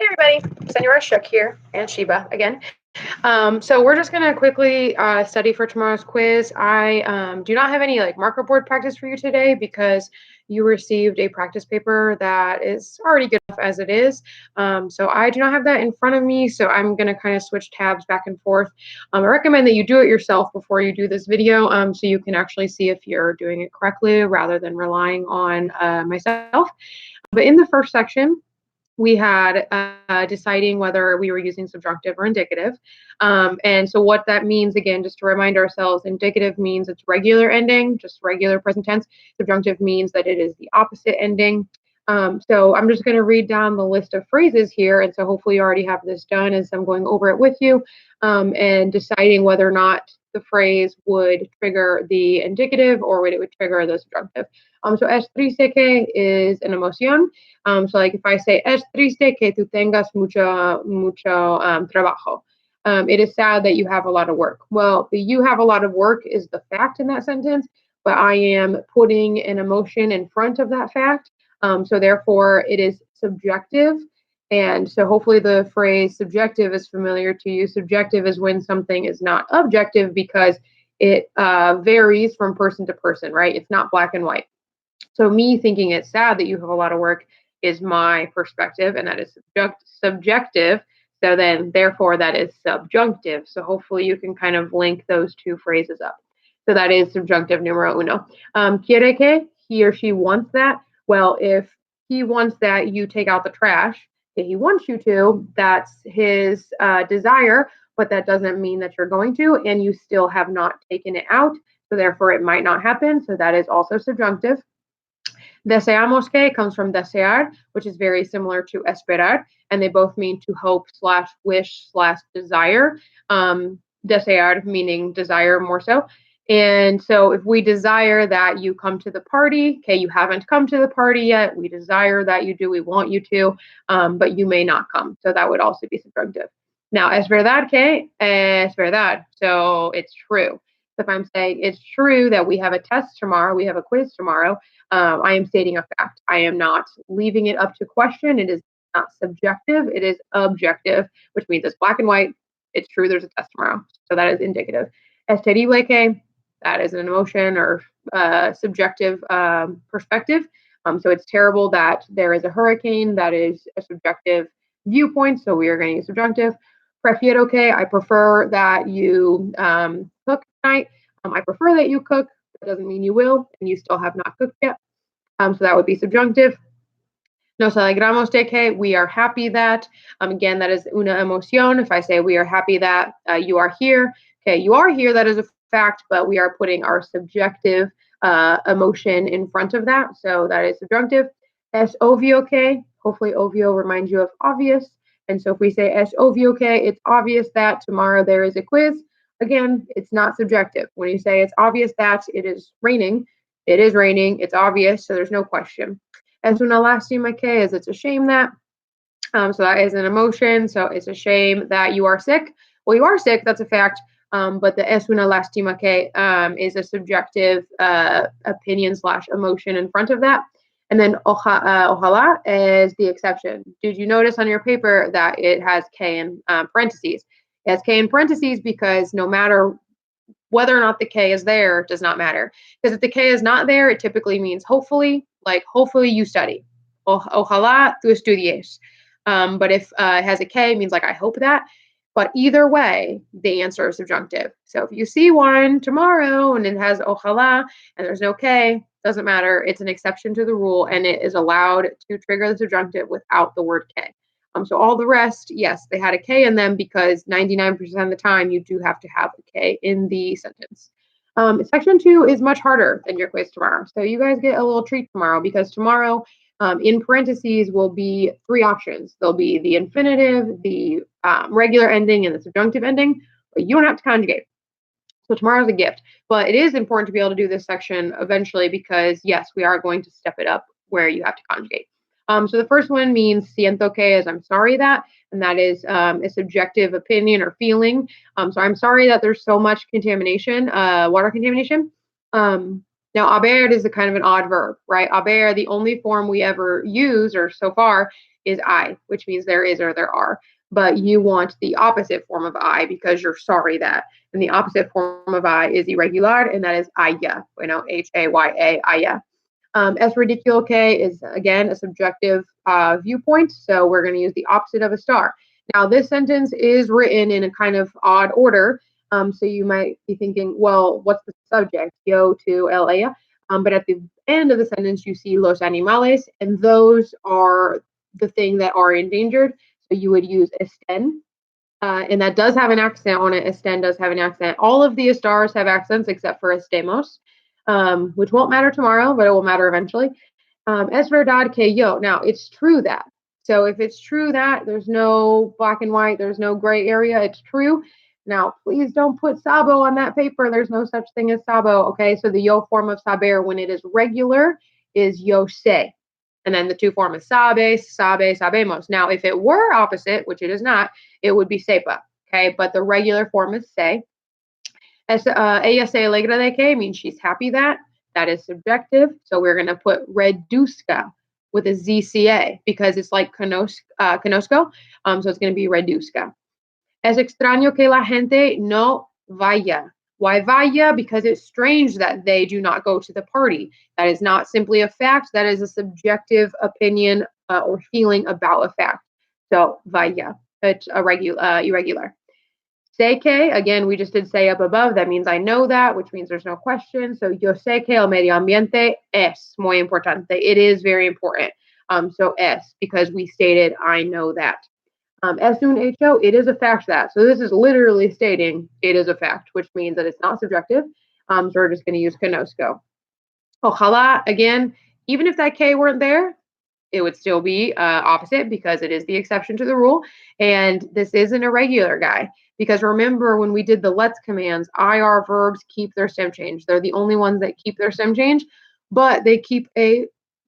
Hey everybody, Senora Shook here, and Sheba again. So we're just gonna quickly study for tomorrow's quiz. I do not have any like marker board practice for you today because you received a practice paper that is already good enough as it is. So I do not have that in front of me, so I'm gonna kind of switch tabs back and forth. I recommend that you do it yourself before you do this video, so you can actually see if you're doing it correctly rather than relying on myself. But in the first section, we had deciding whether we were using subjunctive or indicative. And so what that means, again, just to remind ourselves, indicative means it's regular ending, just regular present tense. Subjunctive means that it is the opposite ending. So I'm just going to read down the list of phrases here. And so hopefully you already have this done as I'm going over it with you, and deciding whether or not the phrase would trigger the indicative or would it would trigger the subjunctive. So es triste que is an emoción. So like if I say, es triste que tú tengas mucho trabajo. It is sad that you have a lot of work. Well, the you have a lot of work is the fact in that sentence, but I am putting an emotion in front of that fact. So therefore it is subjective. And so hopefully the phrase subjective is familiar to you. Subjective is when something is not objective because it varies from person to person, right? It's not black and white. So me thinking it's sad that you have a lot of work is my perspective, and that is subjective. So then, therefore, that is subjunctive. So hopefully you can kind of link those two phrases up. So that is subjunctive numero uno. Quiere que, he or she wants that. Well, if he wants that, you take out the trash. If he wants you to, that's his desire, but that doesn't mean that you're going to, and you still have not taken it out. So therefore, it might not happen. So that is also subjunctive. Deseamos que comes from desear, which is very similar to esperar, and they both mean to hope / wish / desire. Desear meaning desire more so. And so if we desire that you come to the party, okay, you haven't come to the party yet. We desire that you do, we want you to, but you may not come. So that would also be subjunctive. Now, es verdad que, es verdad. So it's true. So if I'm saying it's true that we have a test tomorrow, we have a quiz tomorrow, I am stating a fact. I am not leaving it up to question. It is not subjective. It is objective, which means it's black and white. It's true there's a test tomorrow. So that is indicative. Es terrible que, that is an emotion or subjective perspective. So it's terrible that there is a hurricane. That is a subjective viewpoint. So we are going to use subjunctive. Prefiero que, I prefer that you cook tonight. I prefer that you cook. That doesn't mean you will, and you still have not cooked yet. So that would be subjunctive. Nos alegramos de que, we are happy that. Again, that is una emoción. If I say we are happy that you are here, okay, you are here, that is a fact, but we are putting our subjective emotion in front of that. So that is subjunctive. Es obvio que, hopefully obvio reminds you of obvious. And so if we say es obvio que, it's obvious that tomorrow there is a quiz. Again, it's not subjective. When you say it's obvious that it is raining, it's obvious, so there's no question. Es una lástima que is it's a shame that. So that is an emotion, so it's a shame that you are sick. Well, you are sick, that's a fact, but the es una lástima que is a subjective opinion / emotion in front of that. And then ojalá is the exception. Did you notice on your paper that it has K in parentheses? It has K in parentheses because no matter whether or not the K is there does not matter. Because if the K is not there, it typically means hopefully, like hopefully you study. Ojalá tú estudies. But if it has a K, it means like I hope that. But either way, the answer is subjunctive. So if you see one tomorrow and it has ojalá and there's no K, doesn't matter. It's an exception to the rule, and it is allowed to trigger the subjunctive without the word K. So all the rest, yes, they had a K in them because 99% of the time you do have to have a K in the sentence. Section 2 is much harder than your quiz tomorrow. So you guys get a little treat tomorrow because tomorrow in parentheses will be 3 options. There'll be the infinitive, the regular ending, and the subjunctive ending, but you don't have to conjugate. So tomorrow's a gift. But it is important to be able to do this section eventually because, yes, we are going to step it up where you have to conjugate. So the first one means siento que is I'm sorry that, and that is a subjective opinion or feeling. So I'm sorry that there's so much contamination, water contamination. Now, haber is a kind of an odd verb, right? Haber, the only form we ever use, or so far, is I, which means there is or there are. But you want the opposite form of I because you're sorry that. And the opposite form of I is irregular, and that is haya, Haya, haya. Es ridicule que is, again, a subjective viewpoint. So we're going to use the opposite of a star. Now, this sentence is written in a kind of odd order. So you might be thinking, well, what's the subject? Yo to la. But at the end of the sentence, you see los animales, and those are the thing that are endangered. So you would use estén, and that does have an accent on it. Estén does have an accent. All of the stars have accents except for estemos, which won't matter tomorrow, but it will matter eventually. Es verdad que yo. Now, it's true that. So if it's true that, there's no black and white, there's no gray area, it's true. Now, please don't put sabo on that paper. There's no such thing as sabo, okay? So the yo form of saber, when it is regular, is yo sé. And then the two forms sabe, sabemos. Now, if it were opposite, which it is not, it would be sepa, okay? But the regular form is say. Ella se alegra de que means she's happy that. That is subjective. So we're going to put reduzca with a ZCA because it's like conozco. So it's going to be reduzca. Es extraño que la gente no vaya. Why vaya? Because it's strange that they do not go to the party. That is not simply a fact. That is a subjective opinion or feeling about a fact. So vaya. It's irregular. Sé que, again, we just did say up above. That means I know that, which means there's no question. So yo sé que el medio ambiente es muy importante. It is very important. So es, because we stated I know that. Es un hecho, it is a fact that. So this is literally stating it is a fact, which means that it's not subjective. So we're just going to use conozco. Ojalá, again, even if that K weren't there, it would still be opposite because it is the exception to the rule. And this is an irregular guy. Because remember, when we did the let's commands, IR verbs keep their stem change. They're the only ones that keep their stem change, but they keep a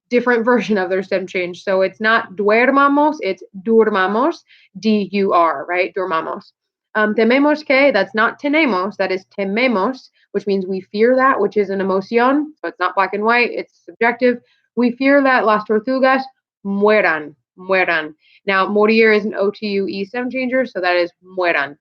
different version of their stem change. So it's not duermamos, it's durmamos, D-U-R, right? Durmamos. Tememos que, that's not tenemos, that is tememos, which means we fear that, which is an emoción. So it's not black and white, it's subjective. We fear that las tortugas mueran. Now, morir is an O-T-U-E stem changer, so that is mueran.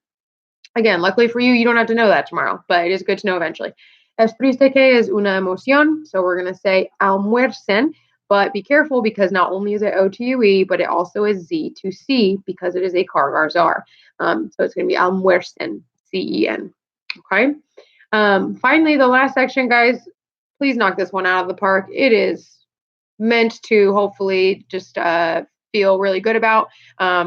Again, luckily for you, you don't have to know that tomorrow, but it is good to know eventually. Es triste que is una emoción, so we're going to say almuercen, but be careful because not only is it O-T-U-E, but it also is Z to C because it is a cargar-zar. So it's going to be almuercen, C-E-N. Okay. Finally, the last section, guys, please knock this one out of the park. It is meant to hopefully just feel really good about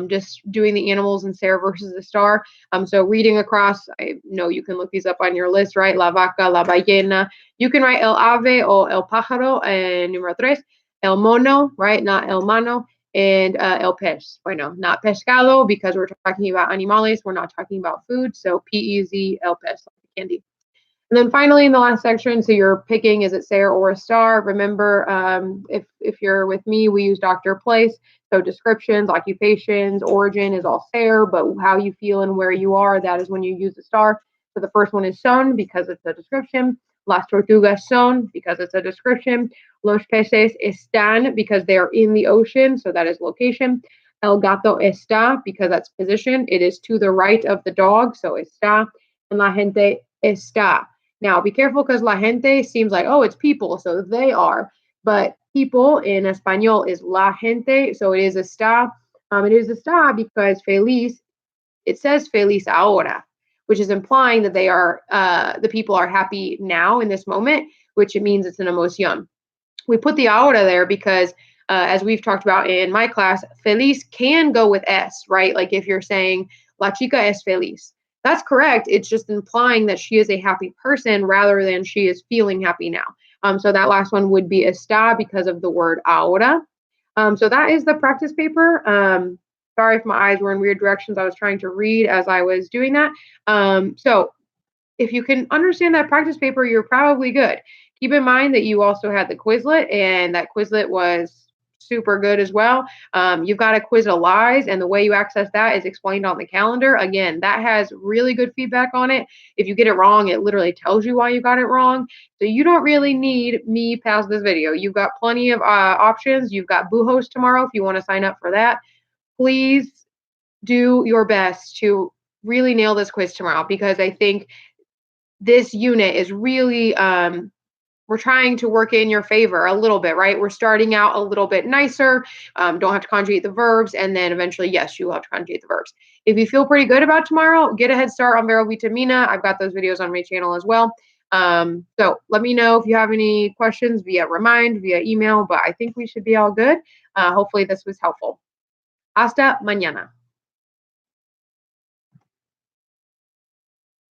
just doing the animals and Sarah versus the star. So reading across, I know you can look these up on your list, right? La vaca, la ballena. You can write el ave o el pájaro, número 3. El mono, right? Not el mano. And el pez. Bueno, not pescado because we're talking about animales. We're not talking about food. So P-E-Z, el pez, like candy. And then finally, in the last section, so you're picking, is it Sarah or a star? Remember, if you're with me, we use Dr. Place. So descriptions, occupations, origin is all Sarah, but how you feel and where you are, that is when you use the star. So the first one is son because it's a description. Las tortugas son because it's a description. Los peces están because they are in the ocean, so that is location. El gato está because that's position. It is to the right of the dog, so está. And la gente está. Now, be careful because la gente seems like, oh, it's people, so they are. But people in Espanol is la gente, so it is está. It is está because feliz, it says feliz ahora, which is implying that they are, the people are happy now in this moment, which it means it's an emoción. We put the ahora there because, as we've talked about in my class, feliz can go with S, right? Like if you're saying, la chica es feliz. That's correct. It's just implying that she is a happy person rather than she is feeling happy now. So that last one would be está because of the word ahora. So that is the practice paper. Sorry if my eyes were in weird directions. I was trying to read as I was doing that. So if you can understand that practice paper, you're probably good. Keep in mind that you also had the Quizlet, and that Quizlet was super good as well. You've got a quiz of lies, and the way you access that is explained on the calendar. Again, that has really good feedback on it. If you get it wrong, it literally tells you why you got it wrong. So you don't really need me past this video. You've got plenty of options. You've got Bluehost tomorrow if you want to sign up for that. Please do your best to really nail this quiz tomorrow, because I think this unit is really we're trying to work in your favor a little bit, right? We're starting out a little bit nicer, don't have to conjugate the verbs, and then eventually, yes, you will have to conjugate the verbs. If you feel pretty good about tomorrow, get a head start on Vero Vitamina. I've got those videos on my channel as well. So let me know if you have any questions via Remind, via email, but I think we should be all good. Hopefully this was helpful. Hasta mañana.